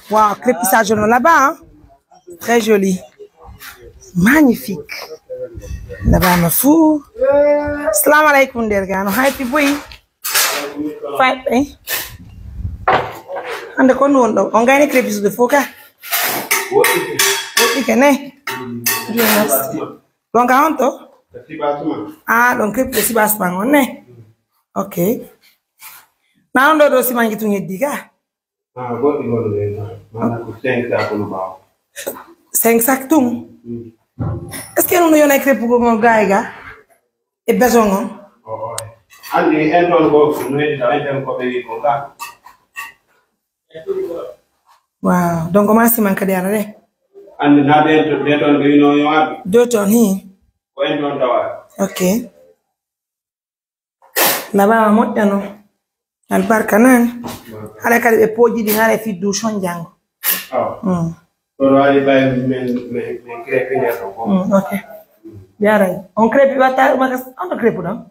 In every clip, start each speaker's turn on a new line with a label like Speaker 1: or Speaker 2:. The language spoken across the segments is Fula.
Speaker 1: Wow, crépissage là-bas, hein? Très joli. Magnifique. Là-bas, ma fou. Salam alaikum, dergano. Hi, people. Fight, eh? Ande ko non do. On gagne crépissage de foka. Woti kene. Dieu merci. Donc, à honto? Ah, donc crépissage si basse pas, on est. Ok. Na on do si mangi tu ngediga. Ah, go di go le. Mana ko 5 sacs no ba. 5 sacs tout. Est-ce que nous avons écrit pour mon gars et besoin non? Oh ouais. Allez, un don go, nous avons ko be ko ka. Wow, donc comment c'est manque derrière? Andi na de don be no yo abi. 2 tonnes hi. Ko en don dawa. OK. Là-bas mo tano. Al barkanan. Ala kali be poji di ngale fi du shon jango. Ah. Ok. Bien, on crêpe, on crêpe, non?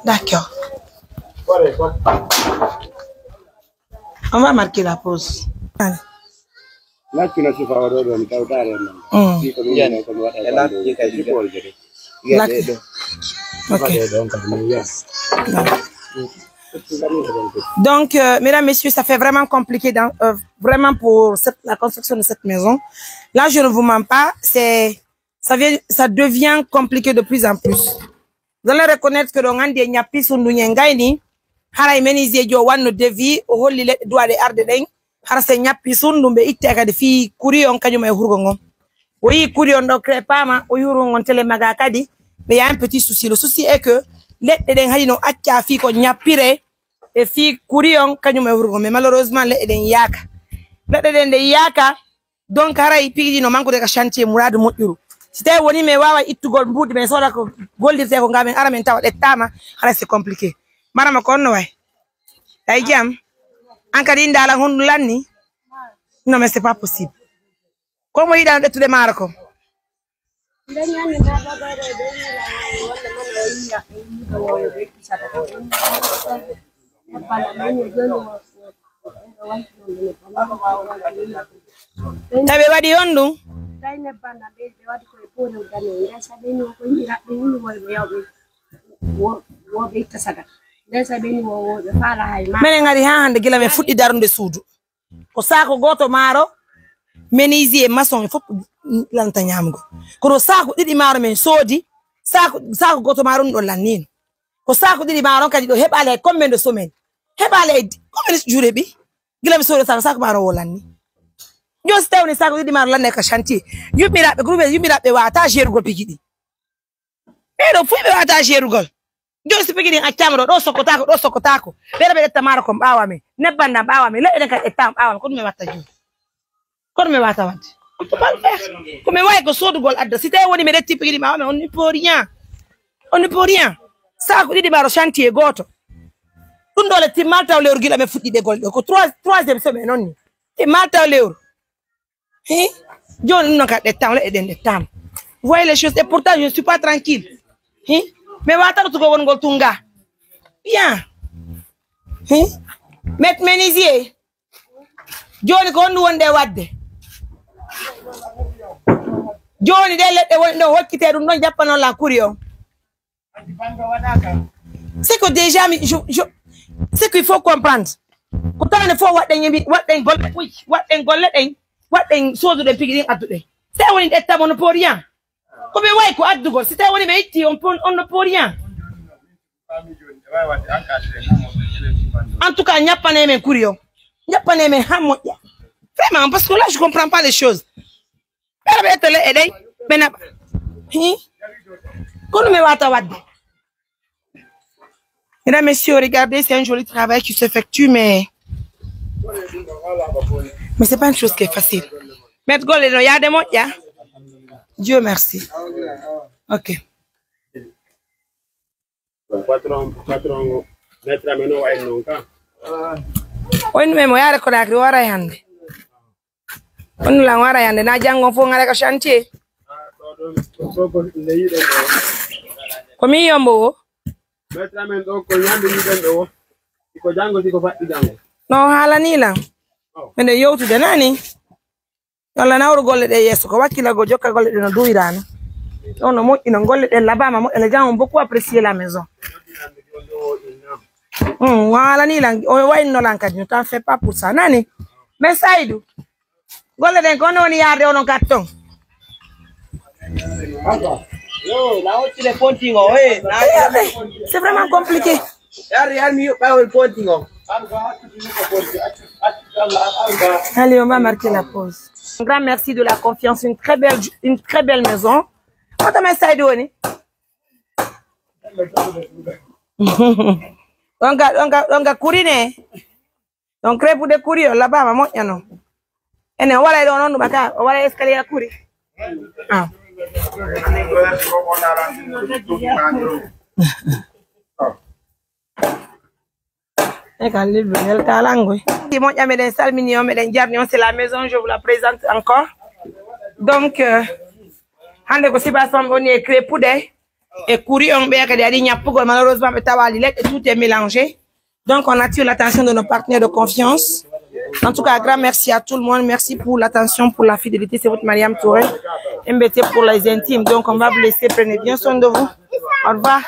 Speaker 1: D'accord. On va marquer la pause. Allez. Là, tu n'as pas Donc, mesdames, messieurs, ça fait vraiment compliqué vraiment pour la construction de cette maison. Là, je ne vous mens pas, ça devient compliqué de plus en plus. Vous allez reconnaître que l'on a des nyapi sundu nyengaini, hara imenizie jo wano devi, oholi le doa de arde deng, hara se nyapi sundu be iteka de fi kuri on kanyuma yurgongo. Oui, kuri on do crepama, oyurgongo tele magakadi. Mais il y a un petit souci. Le souci est que les eden hayino acha fi ko nyapire e fi kurion kanyuma urgo mais malheureusement les eden yaka. Les eden de yaka donc hara ipigi no manko de ka chantier muradu muturu. C'était woni me wawa ittu gol mbudi mais soda ko goldi te ko ngamen aramen taw de tama hara c'est compliqué. Marama ko no way. Ay jam ankadi ndala hondu lanni. Non mais c'est pas possible. Comment il a de tout les marco? Tabe wadi hondu mene ngari ha hande gila me fuddi darunde suudu ko sako goto maro menisi mason fop lanta nyamgo ko sako didi maro men sodi sako goto maro do lannin ko sako didi maro kadi do hebale combien de semaines hebale combien de jours bi gila me sodi sako maro wolanni jo stewni sako didi maro lanne ka chantier yumirabe groupe yumirabe wata jerugol pikidi edo fuibe wata jerugol jo spikidi akkamro do sokotako bere tamaro ko bawame nebanda bawame le eden ka etam bawame ko me watta ju kon me wata wat on peut pas le faire comme way ko sodu gol adda si tay woni me retti pigidi bawame on ne peut rien ça ko didi baro chantier goto dun dole ti malta lewru gila me fuddi de gol ko troisième semaine non ni ti malta lewru joni non ka etam le eden etam voyez les choses et pourtant je ne suis pas tranquille mais wata to go won gol tunga bien met menisier joni ko hondu wonde wadde joni de ledde woni do hokkite dum don jappano la courion c'est que déjà c'est qu'il faut comprendre ko tane fo wadden golle sodu de pigidin addude c'est woni de tamono pour rien ko be way ko addugol si tay woni be itti on ne peut rien en tout cas nyapane men courion nyapane men hammo vraiment parce que là je comprends pas les choses mesdames, messieurs, regardez, c'est un joli travail qui s'effectue, mais c'est pas une chose qui est facile. Mettre gol et il y a des mots, Dieu merci. Ok. Oui, mais moi, je connais que on la ngara yande na jango fo ngara ka chantier Komi yombo. No hala ni la. Mene yow tu de nani. Wala na wor golle de yeso ko wakila go jokka golle de no duirana. Non no mo ino golle de là-bas maman les gens ont beaucoup apprécié la maison. Wala ni la o way no lanka ne t'en fais pas pour ça nani. Mais Saïdou. Golle de kono ni yarde ono carton. C'est vraiment compliqué. Allez, on va marquer la pause. Un grand merci de la confiance, une très belle maison. On t'a mis ça on va courir. On crée pour des courir là-bas, maman, non. Et on va aller dans le on va aller escalier à courir. Ah. C'est la maison, je vous la présente encore. Donc, malheureusement, tout est mélangé. Donc, on attire l'attention de nos partenaires de confiance. En tout cas, grand merci à tout le monde. Merci pour l'attention, pour la fidélité. C'est votre Mariam Touré. MBT pour les intimes. Donc, on va vous laisser. Prenez bien soin de vous. Au revoir.